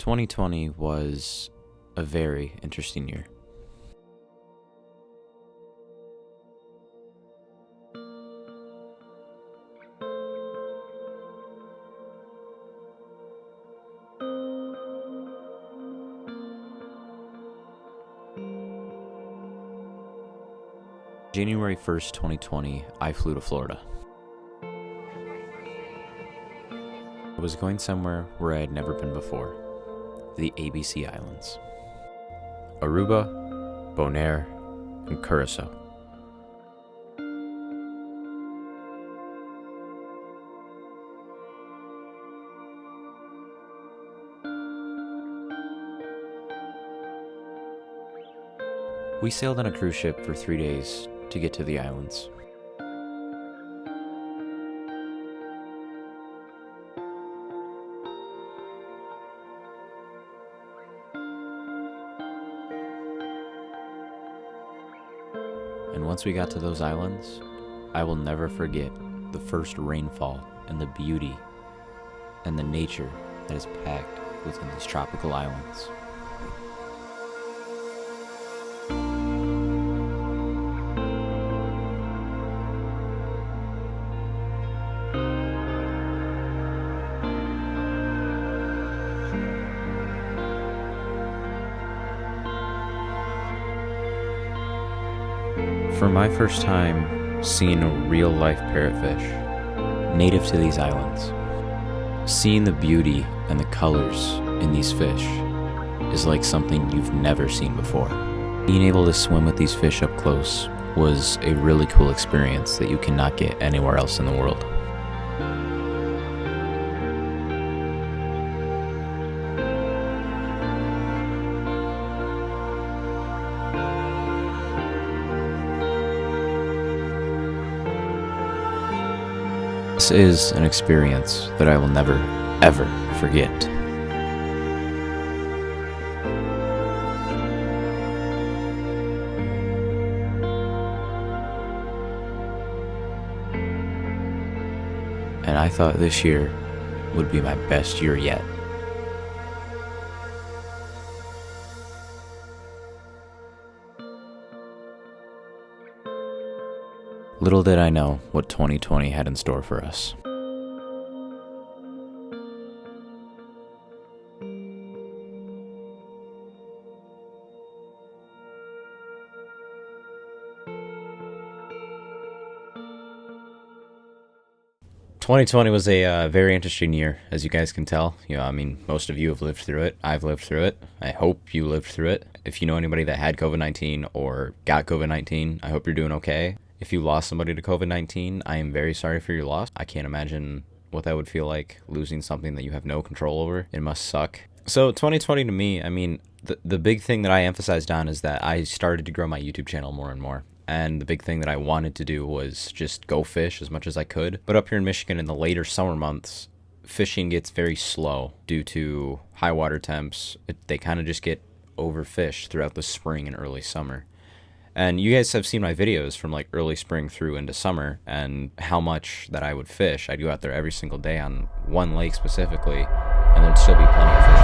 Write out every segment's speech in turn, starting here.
2020 was a very interesting year. January 1st, 2020, I flew to Florida. I was going somewhere where I had never been before, the ABC Islands. Aruba, Bonaire, and Curacao. We sailed on a cruise ship for 3 days to get to the islands. And once we got to those islands, I will never forget the first rainfall and the beauty and the nature that is packed within these tropical islands. For my first time seeing a real-life parrotfish, native to these islands, seeing the beauty and the colors in these fish is like something you've never seen before. Being able to swim with these fish up close was a really cool experience that you cannot get anywhere else in the world. This is an experience that I will never, ever forget. And I thought this year would be my best year yet. Little did I know what 2020 had in store for us. "2020 was a very interesting year, as you guys can tell. Most of you have lived through it. I've lived through it. I hope you lived through it. If you know anybody that had COVID-19 or got COVID-19, I hope you're doing okay. If you lost somebody to COVID-19, I am very sorry for your loss. I can't imagine what that would feel like, losing something that you have no control over. It must suck. So 2020 to me, the big thing that I emphasized on is that I started to grow my YouTube channel more and more. And the big thing that I wanted to do was just go fish as much as I could. But up here in Michigan in the later summer months, fishing gets very slow due to high water temps. They kind of just get overfished throughout the spring and early summer. And you guys have seen my videos from like early spring through into summer and how much that I would fish. I'd go out there every single day on one lake specifically, and there'd still be plenty of fish.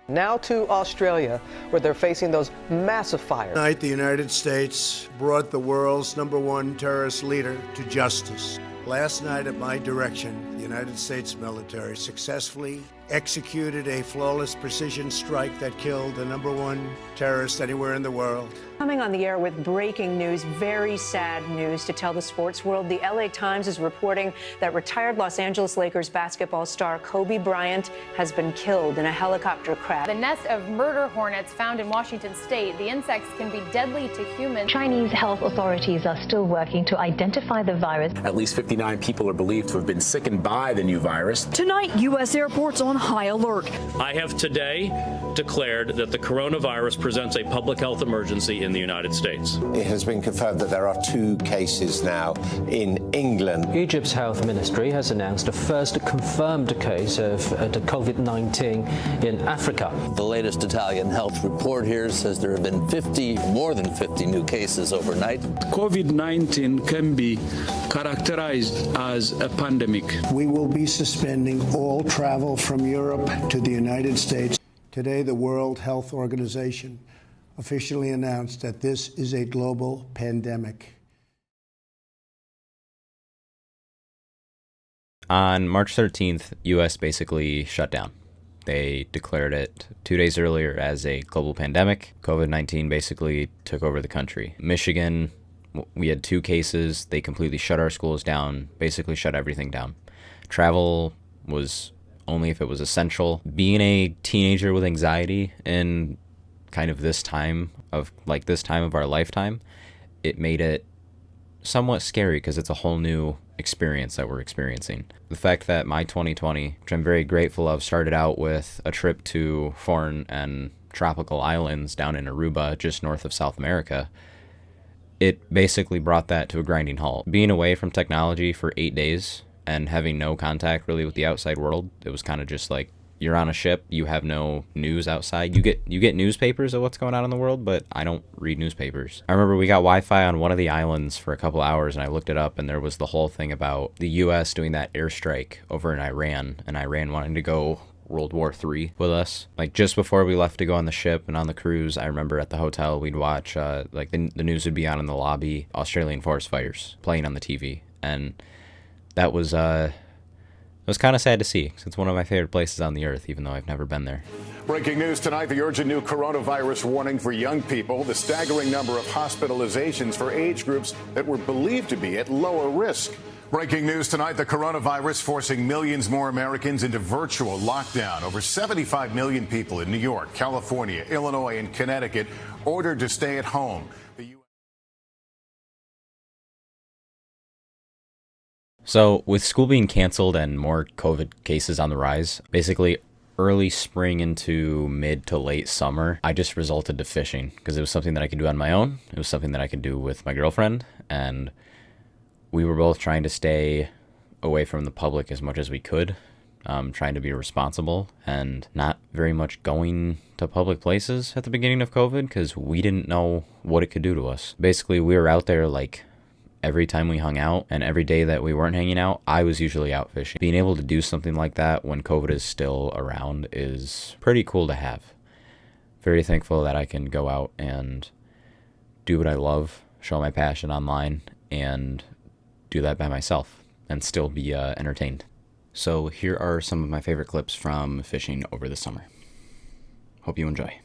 Now to Australia, where they're facing those massive fires. Tonight, the United States brought the world's #1 terrorist leader to justice. Last night, at my direction, the United States military successfully executed a flawless precision strike that killed the #1 terrorist anywhere in the world. Coming on the air with breaking news, very sad news to tell the sports world. The LA Times is reporting that retired Los Angeles Lakers basketball star Kobe Bryant has been killed in a helicopter crash. The nest of murder hornets found in Washington state. The insects can be deadly to humans. Chinese health authorities are still working to identify the virus. At least 59 people are believed to have been sickened by the new virus. Tonight, U.S. airports on high alert. I have today declared that the coronavirus presents a public health emergency in the United States. It has been confirmed that there are 2 cases now in England. Egypt's health ministry has announced a first confirmed case of COVID-19 in Africa. The latest Italian health report here says there have been more than 50 new cases overnight. COVID-19 can be characterized as a pandemic. We will be suspending all travel from Europe to the United States. Today, the World Health Organization officially announced that this is a global pandemic. On March 13th, U.S. basically shut down. They declared it 2 days earlier as a global pandemic. COVID-19 basically took over the country. Michigan, we had 2 cases. They completely shut our schools down, basically shut everything down. Travel was only if it was essential. Being a teenager with anxiety in kind of this time of our lifetime, it made it somewhat scary because it's a whole new experience that we're experiencing. The fact that my 2020, which I'm very grateful of, started out with a trip to foreign and tropical islands down in Aruba, just north of South America, it basically brought that to a grinding halt. Being away from technology for 8 days and having no contact really with the outside world, it was kind of just like, you're on a ship, you have no news outside. You get newspapers of what's going on in the world, but I don't read newspapers. I remember we got Wi-Fi on one of the islands for a couple hours, and I looked it up, and there was the whole thing about the U.S. doing that airstrike over in Iran, and Iran wanting to go World War III with us. Like, just before we left to go on the ship and on the cruise, I remember at the hotel we'd watch, the news would be on in the lobby, Australian forest fires playing on the TV, and that was, it was kind of sad to see, because it's one of my favorite places on the earth, even though I've never been there. Breaking news tonight, the urgent new coronavirus warning for young people, the staggering number of hospitalizations for age groups that were believed to be at lower risk. Breaking news tonight, the coronavirus forcing millions more Americans into virtual lockdown. Over 75 million people in New York, California, Illinois, and Connecticut ordered to stay at home. So, with school being canceled and more COVID cases on the rise, basically early spring into mid to late summer, I just resorted to fishing because it was something that I could do on my own. It was something that I could do with my girlfriend, and we were both trying to stay away from the public as much as we could, trying to be responsible and not very much going to public places at the beginning of COVID because we didn't know what it could do to us. Basically, we were out there like every time we hung out, and every day that we weren't hanging out, I was usually out fishing. Being able to do something like that when COVID is still around is pretty cool to have. Very thankful that I can go out and do what I love, show my passion online, and do that by myself and still be entertained. So here are some of my favorite clips from fishing over the summer. Hope you enjoy.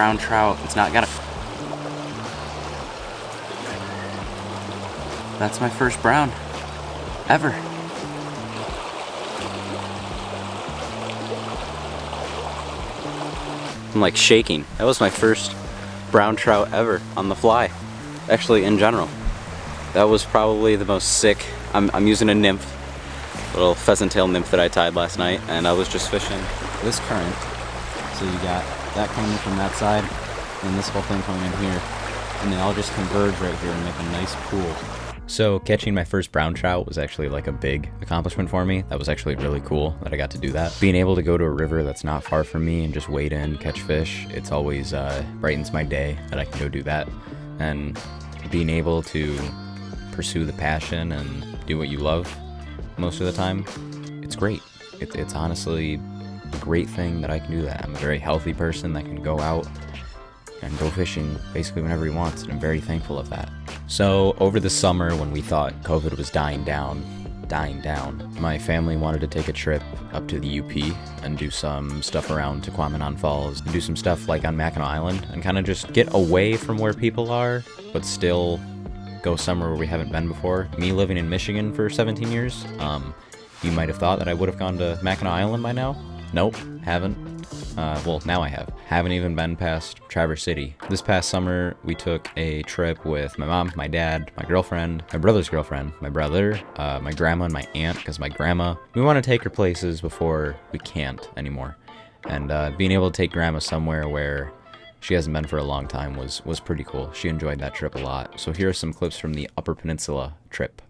brown trout. It's not gonna... That's my first brown. Ever. I'm like shaking. That was my first brown trout ever on the fly. Actually, in general. That was probably the most sick. I'm using a nymph, little pheasant tail nymph that I tied last night, and I was just fishing this current. So you got that coming in from that side, and this whole thing coming in here, and they all just converge right here and make a nice pool. So catching my first brown trout was actually like a big accomplishment for me. That was actually really cool that I got to do that. Being able to go to a river that's not far from me and just wade in, catch fish, it's always brightens my day that I can go do that. And being able to pursue the passion and do what you love most of the time, it's great. It's honestly a great thing that I can do that. I'm a very healthy person that can go out and go fishing basically whenever he wants, and I'm very thankful of that. So over the summer, when we thought COVID was dying down, my family wanted to take a trip up to the UP and do some stuff around Tequamanon Falls, do some stuff like on Mackinac Island, and kind of just get away from where people are, but still go somewhere where we haven't been before. Me living in Michigan for 17 years, you might have thought that I would have gone to Mackinac Island by now. Nope, haven't. Well, now I have. Haven't even been past Traverse City. This past summer, we took a trip with my mom, my dad, my girlfriend, my brother's girlfriend, my brother, my grandma, and my aunt, because my grandma, we want to take her places before we can't anymore. And being able to take grandma somewhere where she hasn't been for a long time was pretty cool. She enjoyed that trip a lot. So here are some clips from the Upper Peninsula trip.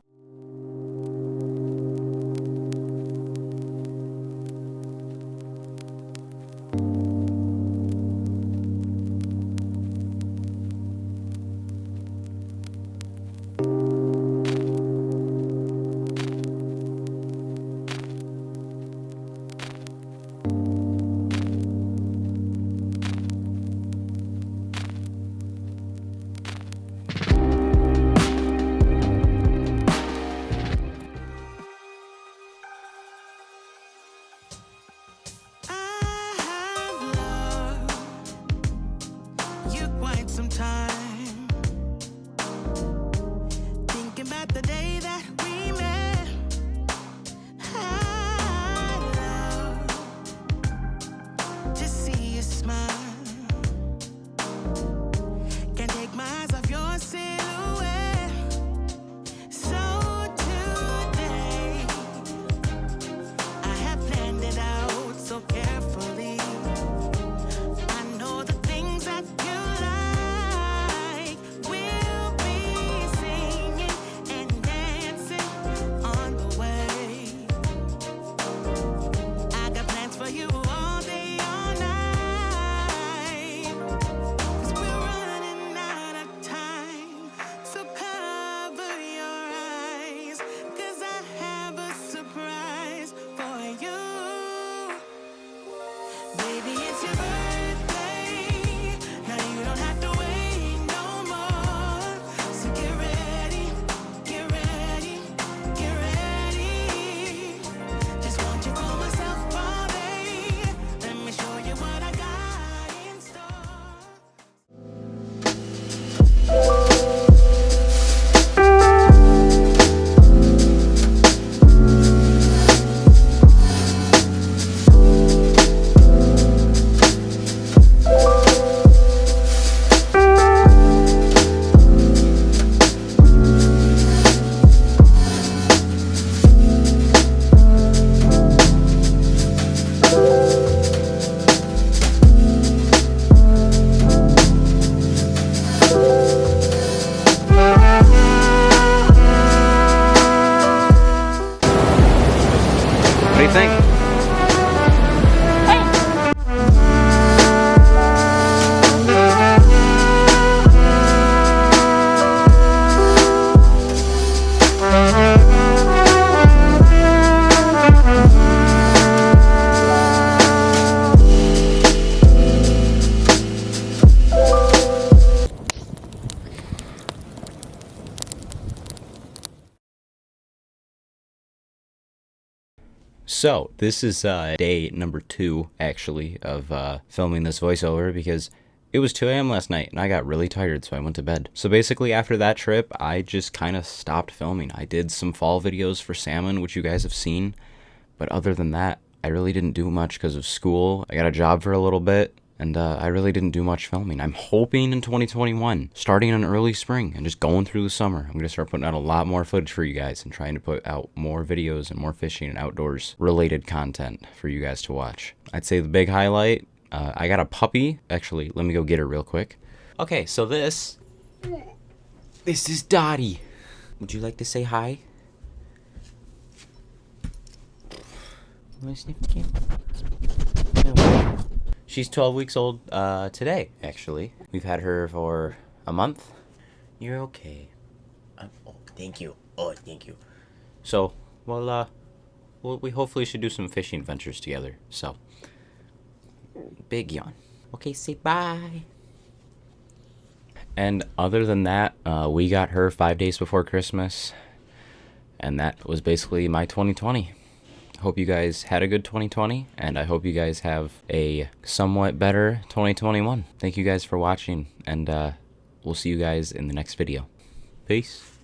So this is day number 2, actually, of filming this voiceover, because It was 2 a.m. last night, and I got really tired, so I went to bed. So basically, after that trip, I just kind of stopped filming. I did some fall videos for salmon, which you guys have seen, but other than that, I really didn't do much because of school. I got a job for a little bit, and I really didn't do much filming. I'm hoping in 2021, starting in early spring and just going through the summer, I'm going to start putting out a lot more footage for you guys and trying to put out more videos and more fishing and outdoors related content for you guys to watch. I'd say the big highlight, I got a puppy. Actually, let me go get her real quick. Okay, so this is Dottie. Would you like to say hi? Want to sniff again? No. She's 12 weeks old today, actually. We've had her for a month. You're okay. Oh, thank you. Oh, thank you. So, well, we hopefully should do some fishing ventures together. So, big yawn. Okay, say bye. And other than that, we got her 5 days before Christmas. And that was basically my 2020. Hope you guys had a good 2020, and I hope you guys have a somewhat better 2021. Thank you guys for watching, and we'll see you guys in the next video. Peace.